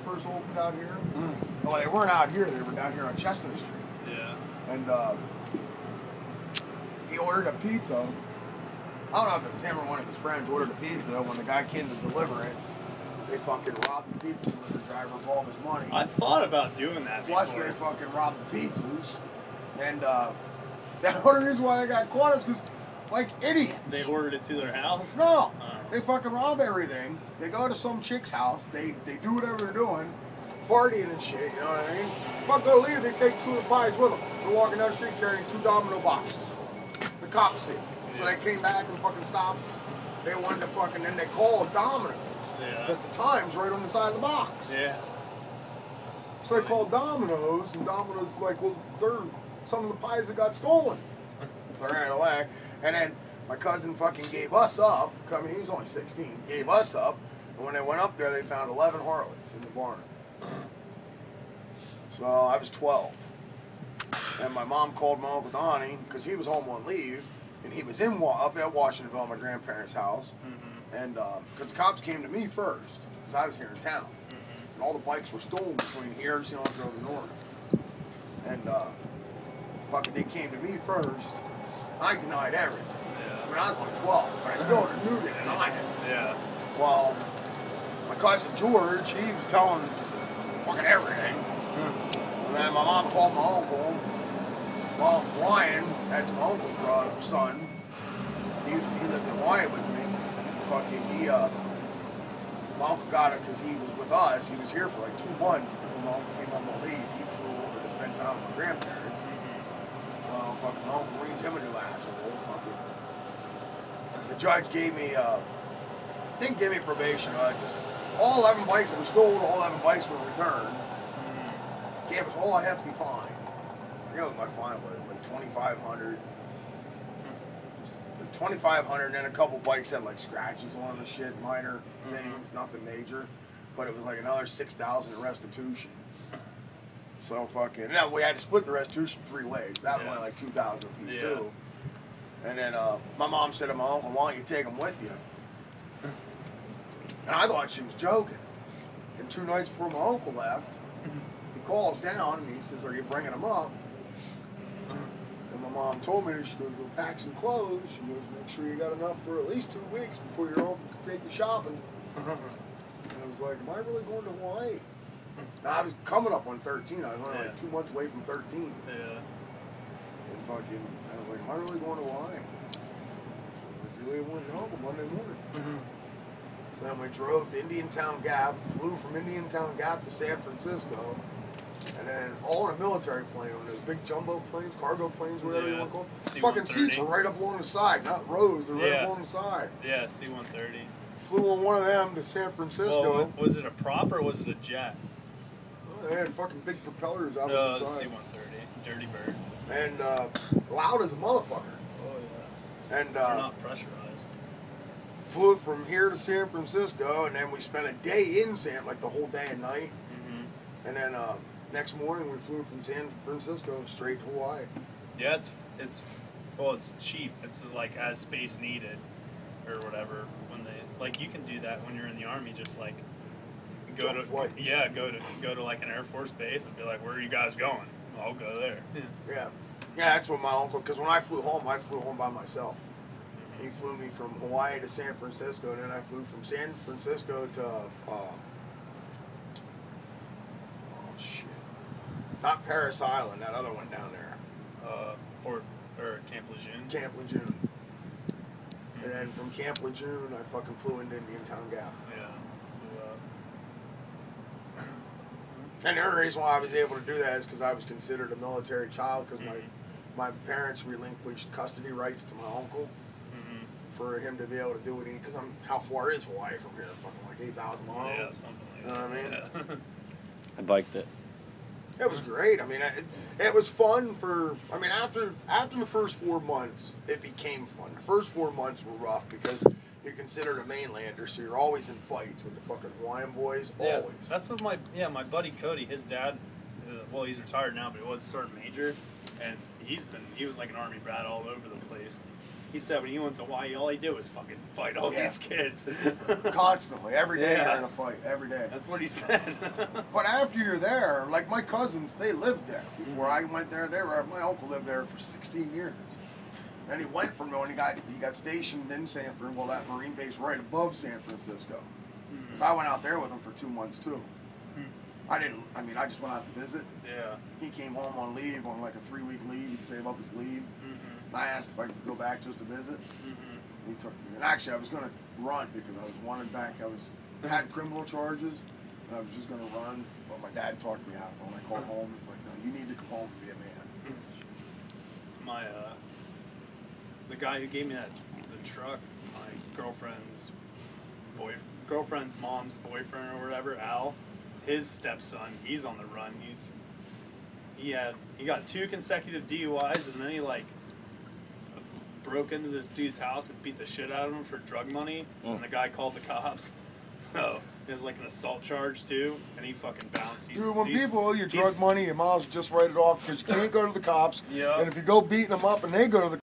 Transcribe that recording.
first opened out here. Well, they weren't out here. They were down here on Chestnut Street. Yeah. And he ordered a pizza. I don't know if it was him or one of his friends ordered a pizza. When the guy came to deliver it, they fucking robbed the pizza delivery driver of all his money. I thought about doing that before. Plus, they fucking robbed the pizzas. And the only reason why they got caught is because, like idiots. They ordered it to their house? No. They fucking rob everything. They go to some chick's house. They do whatever they're doing. Partying and shit, you know what I mean? Fuck, go leave. They take 2 of the pies with them. They're walking down the street carrying 2 domino boxes. The cops see them. So they came back and fucking stopped. They wanted to fucking, then they called Domino's. Yeah. Because the time's right on the side of the box. Yeah. So they called Domino's, and Domino's like, well, they're some of the pies that got stolen. So they ran away. And then my cousin fucking gave us up. I mean, he was only 16. Gave us up. And when they went up there, they found 11 Harleys in the barn. So I was 12. And my mom called my Uncle Donnie, because he was home on leave. And he was up at Washingtonville at my grandparents' house. And because the cops came to me first, because I was here in town. And all the bikes were stolen between here and St. Louis Road and North. And fucking they came to me first. I denied everything. Yeah. I mean, I was like 12, but I still knew to deny it. Yeah. Well, my cousin George, he was telling fucking everything. And then my mom called my uncle. Well, Ryan, that's my uncle's brother, son. He lived in Hawaii with me. Fucking, my uncle got it because he was with us. He was here for like 2 months before my uncle came home to leave. He flew over to spend time with my grandparents. Well, fucking my uncle reamed him a new asshole. Fucking, the judge gave me, didn't give me probation. Just all 11 bikes that were stolen, all 11 bikes were returned. Gave us all a hefty fine. I forget what my fine was, like $2,500. $2,500, and then a couple bikes had like scratches on the shit, minor things, nothing major. But it was like another $6,000 in restitution. So fucking, now we had to split the restitution 3 ways. That was only like $2,000 a piece too. And then my mom said to my uncle, "Why don't you take them with you?" And I thought she was joking. And 2 nights before my uncle left, he calls down and he says, "Are you bringing them up?" And my mom told me, she goes, "Go pack some clothes." She goes, "Make sure you got enough for at least 2 weeks before your uncle can take you shopping." And I was like, "Am I really going to Hawaii?" Now, I was coming up on 13. I was only like 2 months away from 13. Yeah. And fucking, I was like, "Am I really going to Hawaii?" So I really went to uncle Monday morning. So then we drove to Indiantown Gap, flew from Indiantown Gap to San Francisco. And then all in a military plane, on those big jumbo planes, cargo planes, whatever you want to call them. Fucking seats are right up along the side, not rows, they're right up along the side. Yeah, C-130. Flew on one of them to San Francisco. Well, was it a prop or was it a jet? They had fucking big propellers out on the the side. C-130, Dirty Bird. And loud as a motherfucker. Oh yeah. And they're not pressurized. Flew from here to San Francisco, and then we spent a day in like the whole day and night. And then next morning we flew from San Francisco straight to Hawaii. Yeah, it's cheap. It's just like as space needed, or whatever. When they like, you can do that when you're in the Army. Just like go to like an Air Force base and be like, "Where are you guys going?" I'll go there. Yeah, that's what my uncle. Because when I flew home by myself. He flew me from Hawaii to San Francisco, and then I flew from San Francisco to not Paris Island, that other one down there. Camp Lejeune. Camp Lejeune. And then from Camp Lejeune, I fucking flew into Indiantown Gap. Yeah. And the only reason why I was able to do that is because I was considered a military child, because my parents relinquished custody rights to my uncle for him to be able to do what he, because how far is Hawaii from here? Fucking like 8,000 miles. Yeah, something like that. You know what I mean? I biked it. It was great. I mean, it was fun after the first 4 months, it became fun. The first 4 months were rough because you're considered a mainlander, so you're always in fights with the fucking Hawaiian boys, always. That's what my buddy Cody, his dad, well, he's retired now, but he was a sergeant major, and he was like an Army brat all over the place. He said when he went to Hawaii, all he did was fucking fight all these kids. Constantly, every day Yeah. you're in a fight, every day. That's what he said. But after you're there, like my cousins, they lived there. Before I went there, my uncle lived there for 16 years. And he went from when he got stationed in Sanford, well, that Marine base right above San Francisco. So I went out there with him for 2 months too. I just went out to visit. Yeah. He came home on leave, on like a 3-week leave. He'd save up his leave. And I asked if I could go back just to visit. He took me. And actually, I was going to run because I was wanted back. I had criminal charges, and I was just going to run. But my dad talked me out. When I called home, he's like, "No, you need to come home and be a man." My the guy who gave me the truck, my girlfriend's mom's boyfriend or whatever, Al, his stepson, he's on the run. He got 2 consecutive DUIs, and then he broke into this dude's house and beat the shit out of him for drug money, and the guy called the cops. So there's an assault charge too, and he fucking bounced. Dude, when people owe you drug money, you might as well just write it off because you can't go to the cops. And if you go beating them up and they go to the